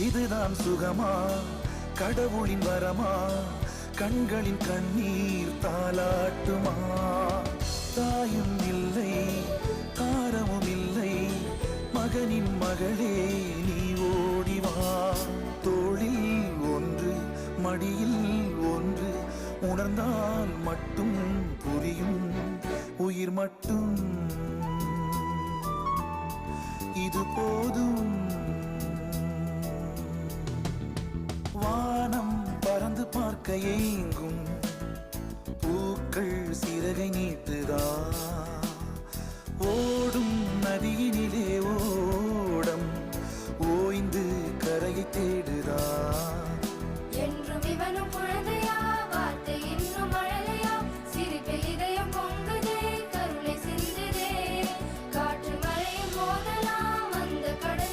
இதுதான் சுகமா, கடவுளின் வரமா, கண்களின் கண்ணீர் தாலாட்டுமா? தாயும் இல்லை, தாரமும் இல்லை, மகனின் மகளே நீ ஓடிவா. தோளில் ஒன்று, மடியில் ஒன்று, உணர்ந்தால் மட்டும் புரியும் உயிர் மட்டும் இது போதும்.